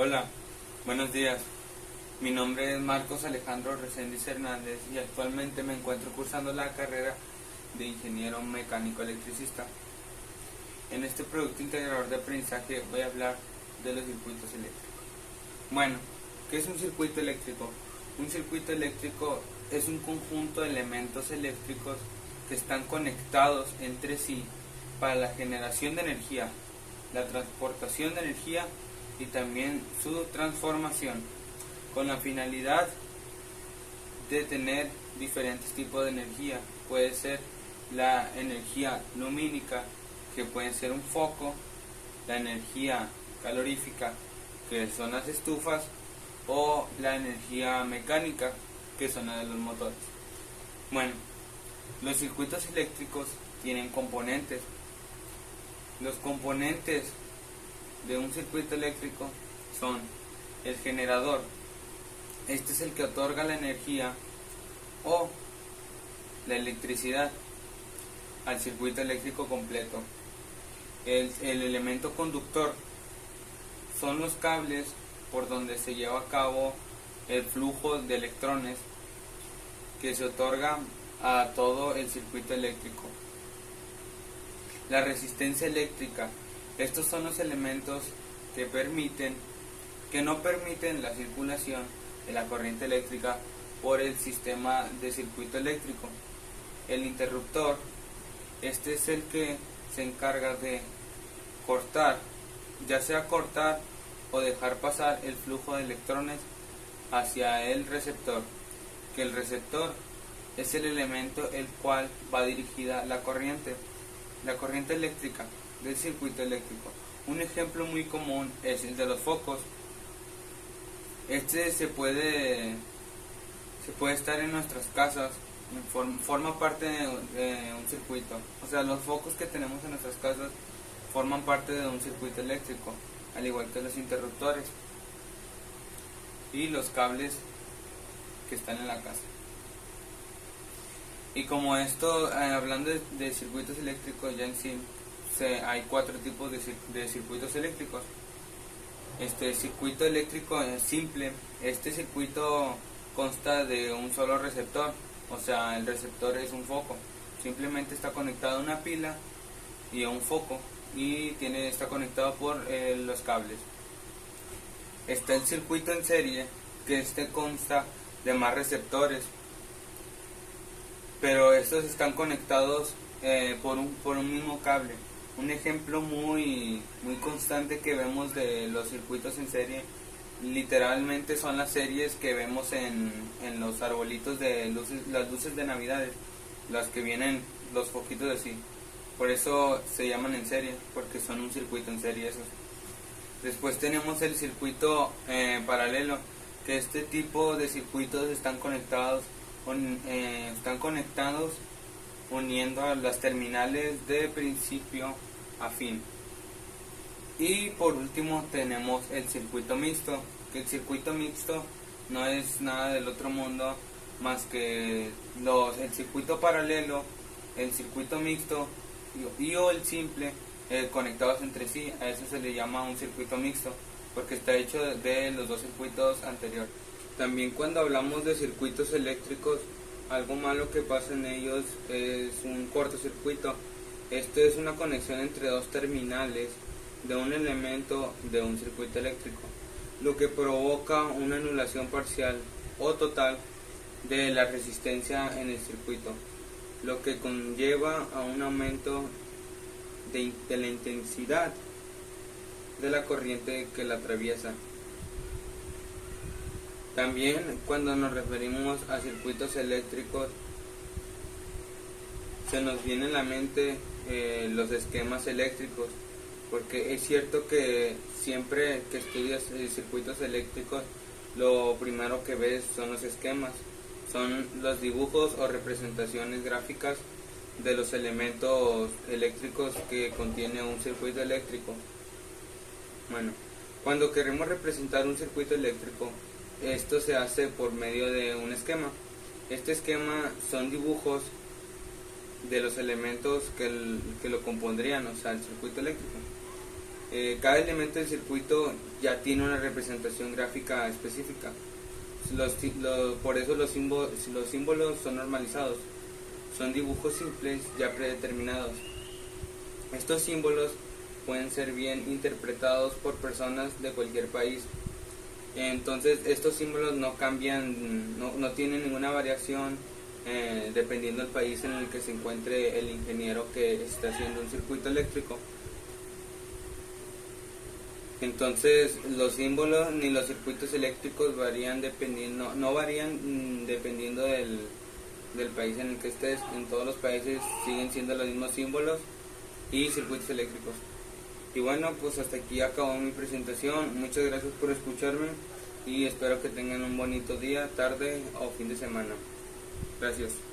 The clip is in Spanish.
Hola, buenos días. Mi nombre es Marcos Alejandro Reséndiz Hernández y actualmente me encuentro cursando la carrera de ingeniero mecánico electricista. En este producto integrador de aprendizaje voy a hablar de los circuitos eléctricos. Bueno, ¿qué es un circuito eléctrico? Un circuito eléctrico es un conjunto de elementos eléctricos que están conectados entre sí para la generación de energía, la transportación de energía y también su transformación, con la finalidad de tener diferentes tipos de energía. Puede ser la energía lumínica, que puede ser un foco, la energía calorífica, que son las estufas, o la energía mecánica, que son las de los motores. Bueno, los circuitos eléctricos tienen componentes. Los componentes de un circuito eléctrico son el generador. Este es el que otorga la energía o la electricidad al circuito eléctrico completo. El elemento conductor son los cables por donde se lleva a cabo el flujo de electrones que se otorga a todo el circuito eléctrico. La resistencia eléctrica. Estos son los elementos que no permiten la circulación de la corriente eléctrica por el sistema de circuito eléctrico. El interruptor, este es el que se encarga de cortar, ya sea cortar o dejar pasar el flujo de electrones hacia el receptor, que el receptor es el elemento el cual va dirigida la corriente eléctrica del circuito eléctrico. Un ejemplo muy común es el de los focos. Este se puede estar en nuestras casas, forma parte de un circuito. O sea, los focos que tenemos en nuestras casas forman parte de un circuito eléctrico, al igual que los interruptores y los cables que están en la casa. Y como esto, hablando de circuitos eléctricos ya en sí, hay 4 tipos de circuitos eléctricos. Circuito eléctrico simple. Este circuito consta de un solo receptor, o sea, el receptor es un foco. Simplemente está conectado a una pila y a un foco y está conectado por los cables. Está el circuito en serie, que consta de más receptores, pero estos están conectados por un mismo cable. Un ejemplo muy constante que vemos de los circuitos en serie literalmente son las series que vemos en los arbolitos de luces, las luces de Navidades, las que vienen los foquitos así. Por eso se llaman en serie, porque son un circuito en serie esos. Después tenemos el circuito paralelo, que este tipo de circuitos están conectados uniendo a las terminales de principio a fin. Y por último tenemos el circuito mixto, que el circuito mixto no es nada del otro mundo más que el circuito paralelo, el circuito mixto o el simple conectados entre sí. A eso se le llama un circuito mixto, porque está hecho de los dos circuitos anteriores. También cuando hablamos de circuitos eléctricos, algo malo que pasa en ellos es un cortocircuito. Esto es una conexión entre dos terminales de un elemento de un circuito eléctrico, lo que provoca una anulación parcial o total de la resistencia en el circuito, lo que conlleva a un aumento de la intensidad de la corriente que la atraviesa. También cuando nos referimos a circuitos eléctricos se nos viene a la mente los esquemas eléctricos, porque es cierto que siempre que estudias circuitos eléctricos lo primero que ves son los esquemas, son los dibujos o representaciones gráficas de los elementos eléctricos que contiene un circuito eléctrico. Bueno, cuando queremos representar un circuito eléctrico, esto se hace por medio de un esquema. Este esquema son dibujos de los elementos que lo compondrían, o sea, el circuito eléctrico. Cada elemento del circuito ya tiene una representación gráfica específica. Por eso los símbolos son normalizados. Son dibujos simples ya predeterminados. Estos símbolos pueden ser bien interpretados por personas de cualquier país. Entonces estos símbolos no cambian, no tienen ninguna variación dependiendo del país en el que se encuentre el ingeniero que está haciendo un circuito eléctrico. Entonces los símbolos ni los circuitos eléctricos varían dependiendo, no varían dependiendo del país en el que estés. En todos los países siguen siendo los mismos símbolos y circuitos eléctricos. Y bueno, pues hasta aquí acabó mi presentación. Muchas gracias por escucharme y espero que tengan un bonito día, tarde o fin de semana. Gracias.